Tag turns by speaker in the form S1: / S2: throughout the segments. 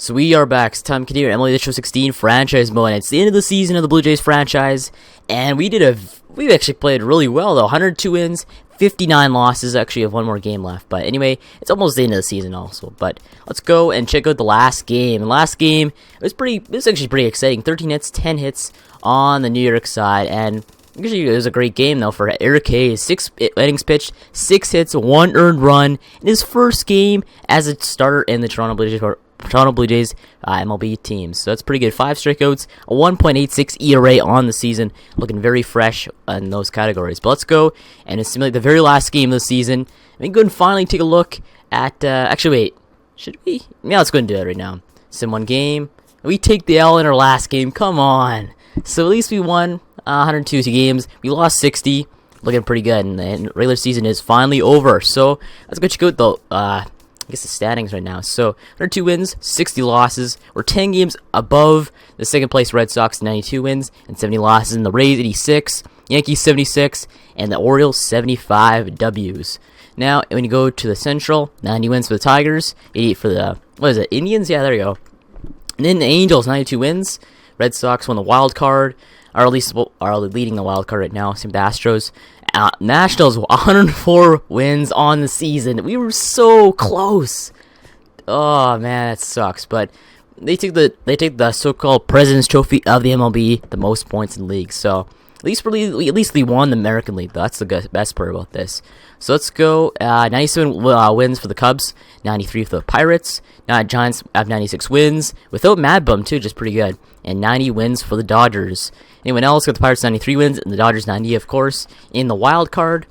S1: So we are back. It's time to continue MLB The Show 16 franchise mode. And it's the end of the season of the Blue Jays franchise, and we actually played really well though. 102 wins, 59 losses. Actually, have one more game left, but anyway, it's almost the end of the season also. But let's go and check out the last game. The last game it was actually pretty exciting. 13 hits, 10 hits on the New York side, and actually it was a great game though for Eric Hayes. 6 innings pitched, 6 hits, 1 earned run in his first game as a starter in the Toronto Blue Jays MLB team. So that's pretty good. 5 strikeouts, a 1.86 ERA on the season, looking very fresh in those categories. But let's go and simulate the very last game of the season. We can go and finally take a look at. Actually, wait, should we? Yeah, let's go and do it right now. Sim 1 game. We take the L in our last game. Come on. So at least we won 102 games. We lost 60. Looking pretty good, and the regular season is finally over. So let's go check out the. I guess the standings right now. So 102 wins, 60 losses. We're 10 games above the second place Red Sox, 92 wins and 70 losses. And the Rays, 86, Yankees, 76, and the Orioles, 75 Ws. Now, when you go to the Central, 90 wins for the Tigers, 88 for the, Indians? Yeah, there you go. And then the Angels, 92 wins. Red Sox won the wild card, or at least are leading the wild card right now. Same with the Astros. Nationals 104 wins on the season. We were so close. Oh man, that sucks. But they take the so-called President's Trophy of the MLB, the most points in the league. So at least we won the American League. That's the best part about this. So let's go. 97 wins for the Cubs, 93 for the Pirates. Now Giants have 96 wins without Mad Bum too, just pretty good. And 90 wins for the Dodgers. Anyone else got the Pirates 93 wins and the Dodgers 90, of course, in the wild card.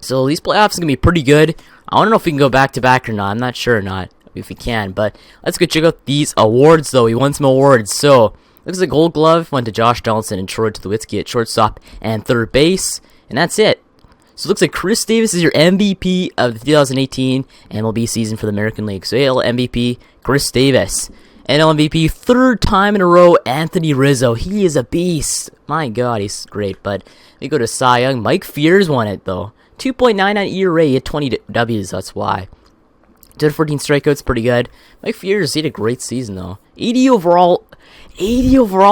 S1: So these playoffs are gonna be pretty good. I don't know if we can go back to back or not. I'm not sure or not if we can, but let's go check out these awards though. We won some awards. So looks like Gold Glove went to Josh Donaldson and Troy Tulowitzki at shortstop and third base, and that's it. So it looks like Chris Davis is your MVP of the 2018 MLB season for the American League. So AL MVP, Chris Davis. NL MVP, third time in a row, Anthony Rizzo. He is a beast. My God, he's great. But we go to Cy Young. Mike Fiers won it, though. 2.99 ERA at 20 Ws, that's why. 14 strikeouts, pretty good. Mike Fiers, he had a great season, though. 80 overall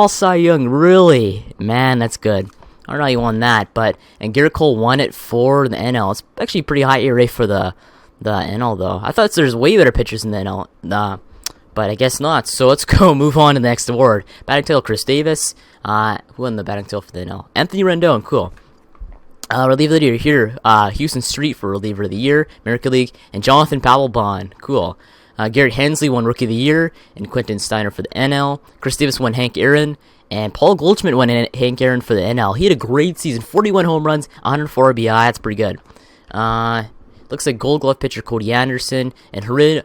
S1: Cy Young, really? Man, that's good. I don't know how you won that, and Garrett Cole won it for the NL. It's actually pretty high ERA for the NL, though. I thought there's way better pitchers in the NL, but I guess not. So let's go move on to the next award. Batting title, Chris Davis. Who won the batting title for the NL? Anthony Rendon, cool. Reliever of the year here, Houston Street for reliever of the year, American League, and Jonathan Papelbon, cool. Garrett Hensley won Rookie of the Year, and Quentin Steiner for the NL. Chris Davis won Hank Aaron, and Paul Goldschmidt won Hank Aaron for the NL. He had a great season, 41 home runs, 104 RBI, that's pretty good. Looks like Gold Glove pitcher Cody Anderson and Harun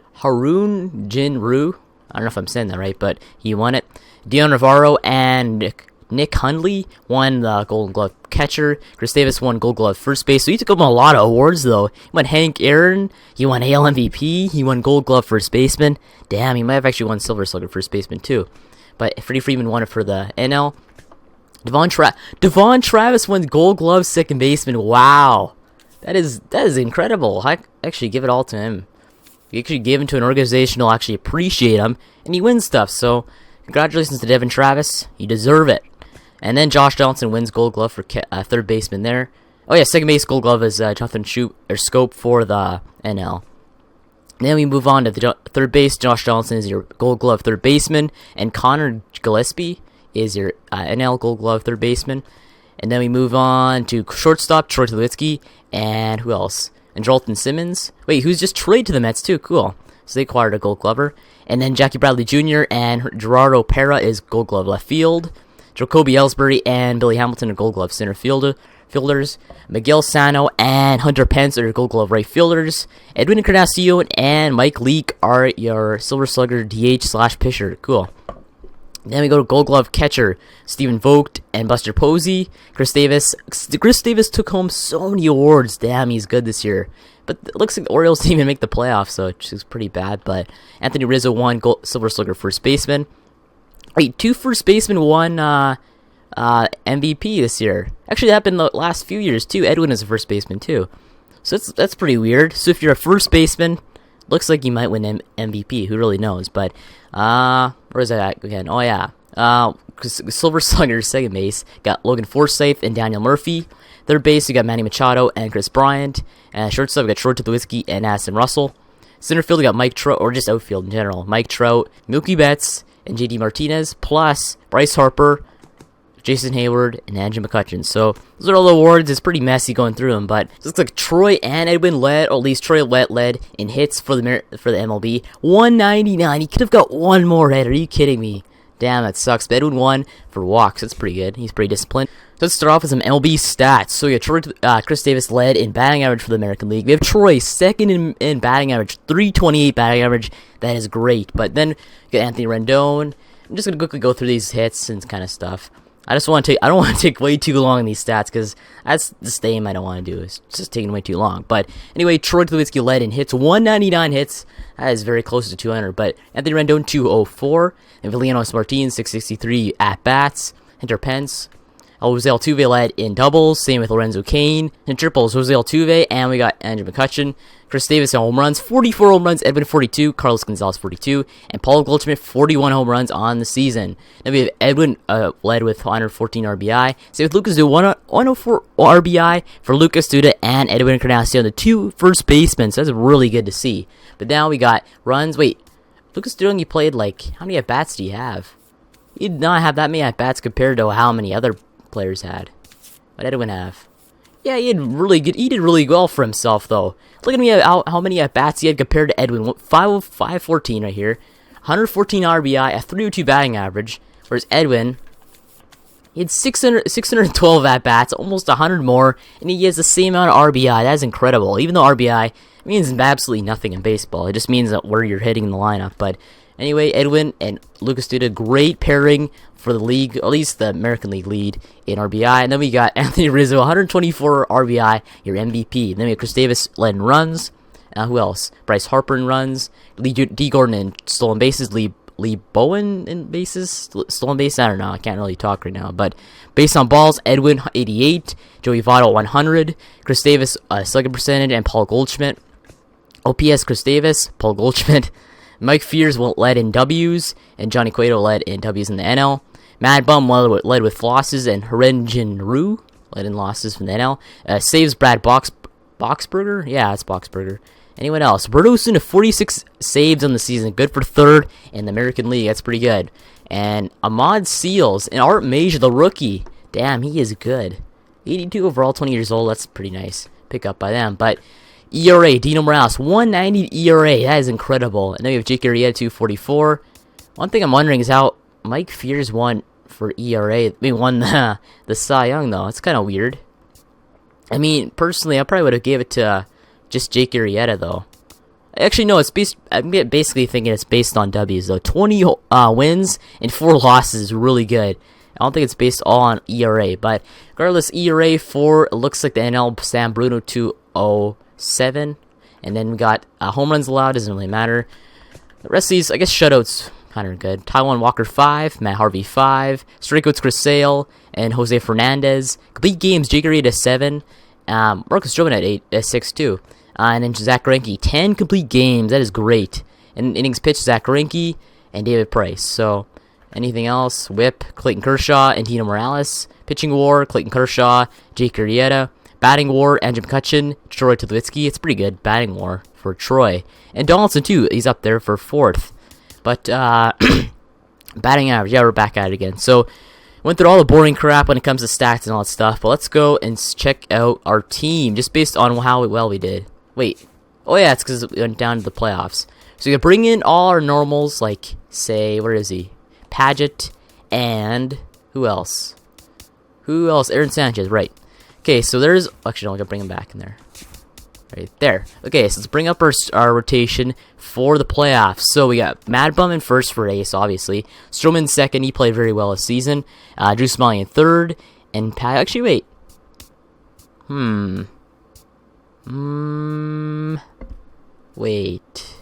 S1: Jinru. I don't know if I'm saying that right, but he won it. Dion Navarro and Nick Hundley won the Gold Glove catcher. Chris Davis won Gold Glove first base. So he took home a lot of awards, though. He won Hank Aaron. He won AL MVP. He won Gold Glove first baseman. Damn, he might have actually won Silver Slugger first baseman, too. But Freddie Freeman won it for the NL. Devon Travis won Gold Glove second baseman. Wow. That is incredible. I actually give it all to him. You actually give him to an organization who'll actually appreciate him, and he wins stuff. So, congratulations to Devon Travis. You deserve it. And then Josh Donaldson wins Gold Glove for third baseman there. Oh yeah, second base Gold Glove is Jonathan Scope for the NL. And then we move on to the third base. Josh Donaldson is your Gold Glove third baseman, and Connor Gillespie is your NL Gold Glove third baseman. And then we move on to shortstop, Troy Tulowitzki, and who else? And Jolton Simmons. Wait, who's just traded to the Mets too? Cool. So they acquired a Gold Glover. And then Jackie Bradley Jr. and Gerardo Pera is Gold Glove left field. Jacoby Ellsbury and Billy Hamilton are Gold Glove center fielders. Miguel Sano and Hunter Pence are Gold Glove right fielders. Edwin Encarnacion and Mike Leake are your Silver Slugger DH/pitcher. Cool. Then we go to Gold Glove catcher, Stephen Vogt and Buster Posey. Chris Davis took home so many awards. Damn, he's good this year. But it looks like the Orioles didn't even make the playoffs, so which is pretty bad. But Anthony Rizzo won Silver Slugger first baseman. Wait, 2 first basemen won MVP this year. Actually, that happened the last few years, too. Edwin is a first baseman, too. So that's pretty weird. So if you're a first baseman, Looks like he might win MVP. Who really knows? But where is that at again? Oh yeah. Silver Slugger second base got Logan Forsythe and Daniel Murphy. Third base we got Manny Machado and Chris Bryant. And shortstop we got Troy Tulowitzki and Addison Russell. Center field we got Mike Trout, or just outfield in general. Mike Trout, Mookie Betts, and JD Martinez, plus Bryce Harper, Jason Hayward, and Andrew McCutchen. So those are all the awards. It's pretty messy going through them, but it looks like Troy and Edwin led, or at least Troy led in hits for the MLB. 199. He could have got one more hit. Are you kidding me? Damn, that sucks. But Edwin won for walks. That's pretty good. He's pretty disciplined. So let's start off with some MLB stats. So we got Troy, Chris Davis led in batting average for the American League. We have Troy second in batting average, 328 batting average. That is great. But then we got Anthony Rendon. I'm just gonna quickly go through these hits and kind of stuff. I don't want to take way too long on these stats because that's the same I don't want to do. It's just taking way too long. But anyway, Troy Tulowitzki led in hits, 199 hits. That is very close to 200. But Anthony Rendon 204 and Vilianos Martin 663 at bats. Hunter Pence, Jose Altuve led in doubles. Same with Lorenzo Cain. In triples, Jose Altuve, and we got Andrew McCutchen. Chris Davis on home runs, 44 home runs. Edwin 42, Carlos Gonzalez 42, and Paul Goldschmidt 41 home runs on the season. Then we have Edwin led with 114 RBI. Same with Lucas Duda, 104 RBI for Lucas Duda and Edwin Encarnacion, the two first basemen. So that's really good to see. But now we got runs. Wait, Lucas Duda, you played like, how many at bats do you have? He did not have that many at bats compared to how many other players had. What did Edwin have? Yeah, he did really well for himself though. Look at me how many at bats he had compared to Edwin. 514 right here. 114 RBI, a 302 batting average. Whereas Edwin, he had 612 at bats, almost 100 more, and he has the same amount of RBI. That is incredible. Even though RBI means absolutely nothing in baseball, it just means that where you're hitting in the lineup. But anyway, Edwin and Lucas Duda, great pairing for the league, at least the American League lead in RBI. And then we got Anthony Rizzo, 124 RBI, your MVP. And then we have Chris Davis led in runs. Who else? Bryce Harper in runs. D. Gordon in stolen bases. Lee Bowen in bases. Stolen base, I don't know. I can't really talk right now. But based on balls, Edwin 88, Joey Votto 100, Chris Davis slugging percentage, and Paul Goldschmidt. OPS Chris Davis, Paul Goldschmidt. Mike Fears led in W's, and Johnny Cueto led in W's in the NL. Mad Bum led with losses, and Hyunjin Ryu led in losses from the NL. Saves Brad Boxberger? Yeah, it's Boxberger. Anyone else? Roberto Osuna, 46 saves on the season. Good for third in the American League. That's pretty good. And Ahmad Seals and Art Major, the rookie. Damn, he is good. 82 overall, 20 years old. That's pretty nice. Pick up by them. But ERA, Dino Morales, 190 ERA. That is incredible. And then we have Jake Arrieta, 244. One thing I'm wondering is how Mike Fears won for ERA. Won the Cy Young, though. It's kind of weird. I mean, personally, I probably would have gave it to just Jake Arrieta, though. Actually, no, I'm basically thinking it's based on W's, though. 20 wins and 4 losses is really good. I don't think it's based all on ERA. But regardless, ERA for, it looks like the NL, Sam Bruno, 207. And then we got home runs allowed, doesn't really matter. The rest of these, I guess shutouts, kind of good. Taijuan Walker 5, Matt Harvey 5, strikeouts Chris Sale, and Jose Fernandez. Complete games, Jake Arrieta 7, Marcus Stroman at 6 too. And then Zach Greinke, 10 complete games. That is great. And innings pitched, Zach Greinke and David Price. So anything else? Whip, Clayton Kershaw and Dino Morales. Pitching war, Clayton Kershaw, Jake Arrieta. Batting war, Andrew McCutchen, Troy Tulowitzki. It's pretty good batting war for Troy. And Donaldson too, he's up there for 4th. But batting average, yeah, we're back at it again. So went through all the boring crap when it comes to stats and all that stuff. But let's go and check out our team just based on how well we did. Wait. Oh yeah, it's because we went down to the playoffs. So we can bring in all our normals, like, say, where is he? Paget and who else? Aaron Sanchez, right. Okay, so there's, actually, no, I'm going to bring him back in there. Right there. Okay, so let's bring up our rotation for the playoffs. So we got Mad Bum in first for Ace, obviously. Stroman second, he played very well this season. Drew Smalley in third. And actually, wait. Wait.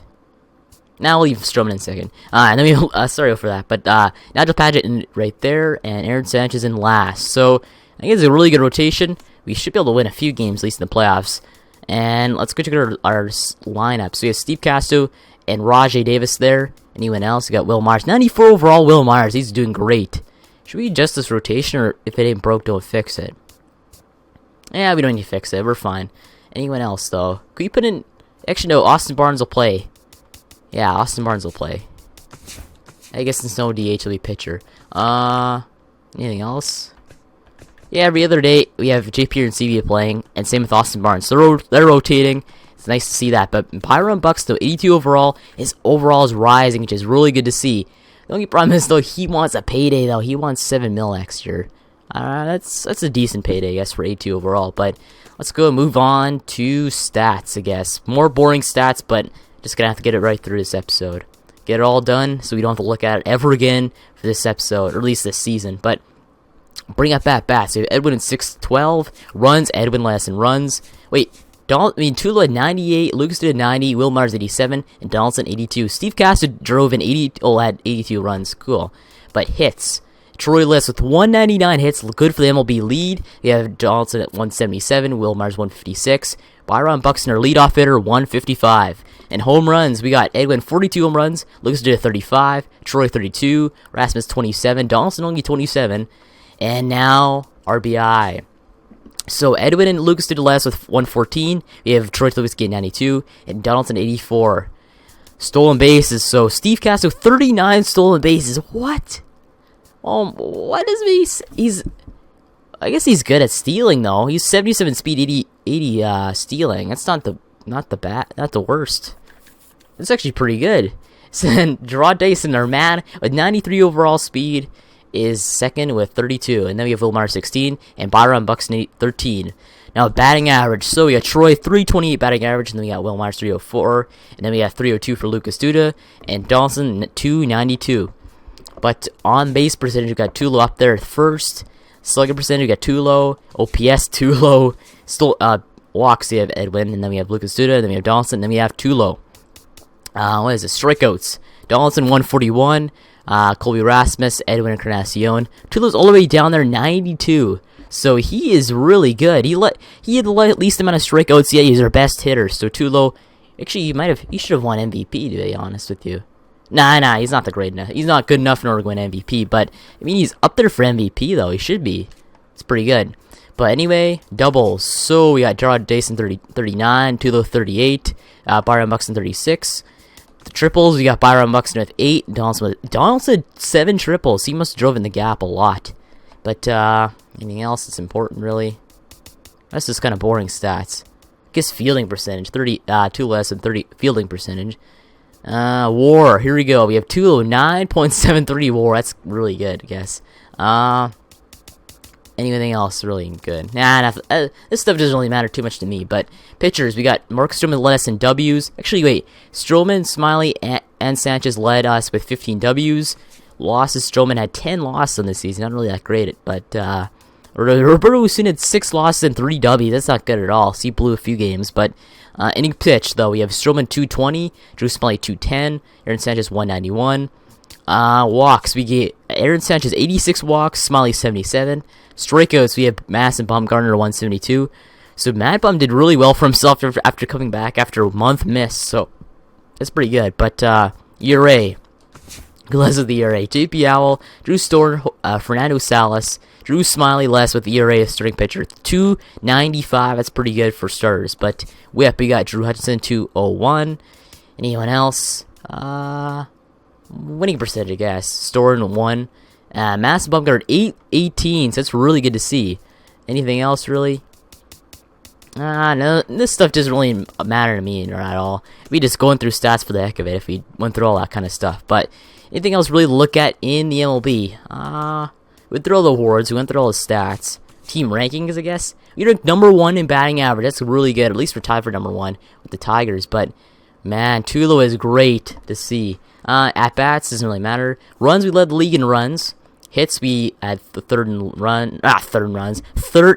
S1: Now we'll leave Stroman in second. And then we, sorry for that. But Nigel Paget right there, and Aaron Sanchez in last. So I think it's a really good rotation. We should be able to win a few games, at least in the playoffs. And let's go check out our lineup. So we have Steve Castro and Rajay Davis there. Anyone else? We got Will Myers. 94 overall, Will Myers. He's doing great. Should we adjust this rotation, or if it ain't broke, don't fix it? Yeah, we don't need to fix it. We're fine. Anyone else, though? Could you put in... Actually, no. Austin Barnes will play. Yeah, Austin Barnes will play. I guess since no DH will be pitcher. Anything else? Yeah, every other day we have JP and CV playing, and same with Austin Barnes. So they're rotating. It's nice to see that. But Byron Buxton, 82 overall. His overall is rising, which is really good to see. The only problem is, though, he wants a payday, though. He wants $7 million next year. That's a decent payday, I guess, for 82 overall. But let's go and move on to stats, I guess. More boring stats, but just going to have to get it right through this episode. Get it all done so we don't have to look at it ever again for this episode, or at least this season. But bring up that bat. So Edwin in 612 runs. Edwin last in runs. Wait. Tula had 98, Lucas did 90, Will Myers 87, and Donaldson 82. Steve Castro drove in had 82 runs. Cool. But hits. Troy List with 199 hits, good for the MLB lead. We have Donaldson at 177, Will Myers 156, Byron Buxton, our leadoff hitter, 155. And home runs, we got Edwin 42 home runs, Lucas did 35, Troy 32, Rasmus 27, Donaldson only 27, and now RBI. So Edwin and Lucas did last with 114. We have Troy Tulowitzki at 92 and Donaldson 84. Stolen bases. So Steve Castro 39 stolen bases. What? What is he's? I guess he's good at stealing though. He's 77 speed, 80 stealing. That's not the worst. It's actually pretty good. So then Gerard Dyson, our man, with 93 overall speed, is second with 32, and then we have Will Myers 16 and Byron Buxton 13. Now batting average, so we got Troy 328 batting average, and then we got Will Myers 304, and then we got 302 for Lucas Duda and Donaldson 292. But on base percentage, we got Tulo up there first. Slugging percentage, we got Tulo. OPS Tulo. Still walks, we have Edwin, and then we have Lucas Duda, and then we have Donaldson, and then we have Tulo. What is it? Strikeouts. Donaldson 141. Colby Rasmus, Edwin Encarnacion. Tulo's all the way down there, 92. So he is really good. He had the least amount of strikeouts yet. He's our best hitter. So Tulo, actually, he should have won MVP, to be honest with you. Nah, he's not he's not good enough in order to win MVP. But I mean, he's up there for MVP though. He should be. It's pretty good. But anyway, doubles. So we got Gerard Dyson 39, Tulo 38, Byron Buxton 36. The triples, we got Byron Buxton with 8, Donaldson 7 triples. He must have driven the gap a lot. But anything else that's important, really? That's just kind of boring stats. I guess fielding percentage, 2 less than 30 fielding percentage. WAR, here we go. We have 209.73 WAR. That's really good, I guess. Anything else really good? Nah, this stuff doesn't really matter too much to me. But pitchers, we got Marcus Stroman led us in W's. Actually, wait. Stroman, Smiley, and Sanchez led us with 15 W's. Losses, Stroman had 10 losses on this season. Not really that great. But Roberto Osuna had 6 losses and 3 W's. That's not good at all. So he blew a few games. But inning pitch, though, we have Stroman 220, Drew Smiley 210, Aaron Sanchez 191. Walks, we get Aaron Sanchez 86 walks, Smiley 77. Strikeouts, we have Mass and Bumgarner 172. So Mad Bum did really well for himself after coming back after a month miss. So that's pretty good. But ERA, less of the ERA. JP Owl, Drew Storn, Fernando Salas, Drew Smiley less with ERA as starting pitcher 295. That's pretty good for starters. But whip, we got Drew Hutchinson 201. Anyone else? Winning percentage, I guess. Storn 1. Mass Bumgarner 818, so that's really good to see. Anything else, really? No, this stuff doesn't really matter to me at all. We just going through stats for the heck of it if we went through all that kind of stuff. But anything else really to look at in the MLB? We went through all the awards, we went through all the stats. Team rankings, I guess. We ranked number 1 in batting average. That's really good. At least we're tied for number 1 with the Tigers. But, man, Tulo is great to see. At-bats, doesn't really matter. Runs, we led the league in runs. Hits, we had the third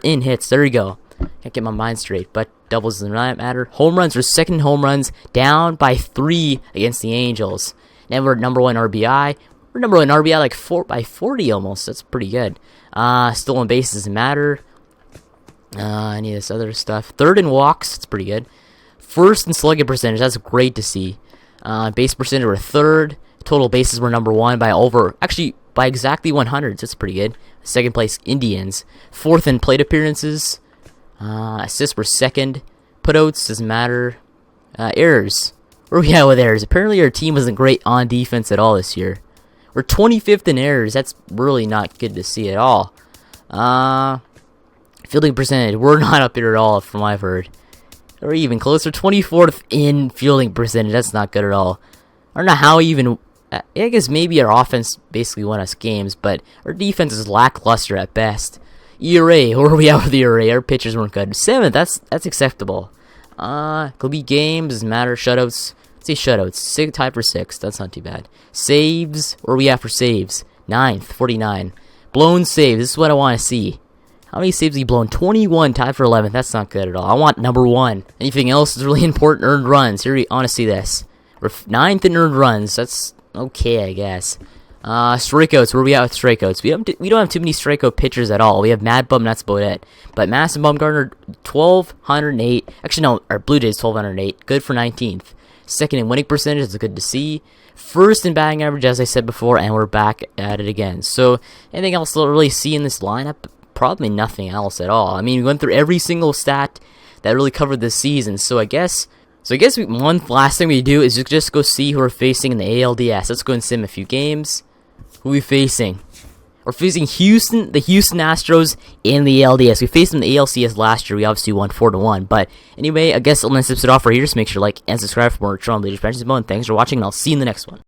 S1: in hits. There you go. Can't get my mind straight, but doubles doesn't matter. Home runs, we're second in home runs, down by 3 against the Angels. Then we're number 1 RBI. We're number 1 RBI like by 40 almost. That's pretty good. Stolen base doesn't matter. Any of this other stuff. Third in walks, it's pretty good. First in slugging percentage, that's great to see. Base percentage were third. Total bases were number 1 by exactly 100. So that's pretty good. Second place, Indians. Fourth in plate appearances. Assists were second. Putouts, doesn't matter. Errors. Where are we at with errors? Apparently our team wasn't great on defense at all this year. We're 25th in errors. That's really not good to see at all. Fielding percentage, we're not up here at all from what I've heard. Or even closer, 24th in fielding percentage. That's not good at all. I don't know how even. I guess maybe our offense basically won us games, but our defense is lackluster at best. ERA, where are we at with the ERA? Our pitchers weren't good. 7th, that's acceptable. Could be games, doesn't matter. Shutouts, let's say shutouts. Tied for 6th, that's not too bad. Saves, where are we at for saves? 9th, 49. Blown saves, this is what I want to see. How many saves have you blown? 21, tied for 11th. That's not good at all. I want number 1. Anything else is really important. Earned runs. Here, I want to see this. We're 9th in earned runs. That's okay, I guess. Strikeouts. Where are we at with strikeouts? We don't have too many strikeout pitchers at all. We have Mad Bum. That's about it. But Mass and Bumgarner, 1,208. Actually, no. Our Blue Jays, 1,208. Good for 19th. Second in winning percentage. It's good to see. First in batting average, as I said before, and we're back at it again. So, anything else to really see in this lineup? Probably nothing else at all. I mean, we went through every single stat that really covered this season. So I guess one last thing we do is just go see who we're facing in the ALDS. Let's go and sim a few games. Who are we facing? We're facing the Houston Astros in the ALDS. We faced them in the ALCS last year. We obviously won 4-1. But anyway, I guess I'll end it off right here. Just make sure to like and subscribe for more Toronto Blue Jays. And thanks for watching, and I'll see you in the next one.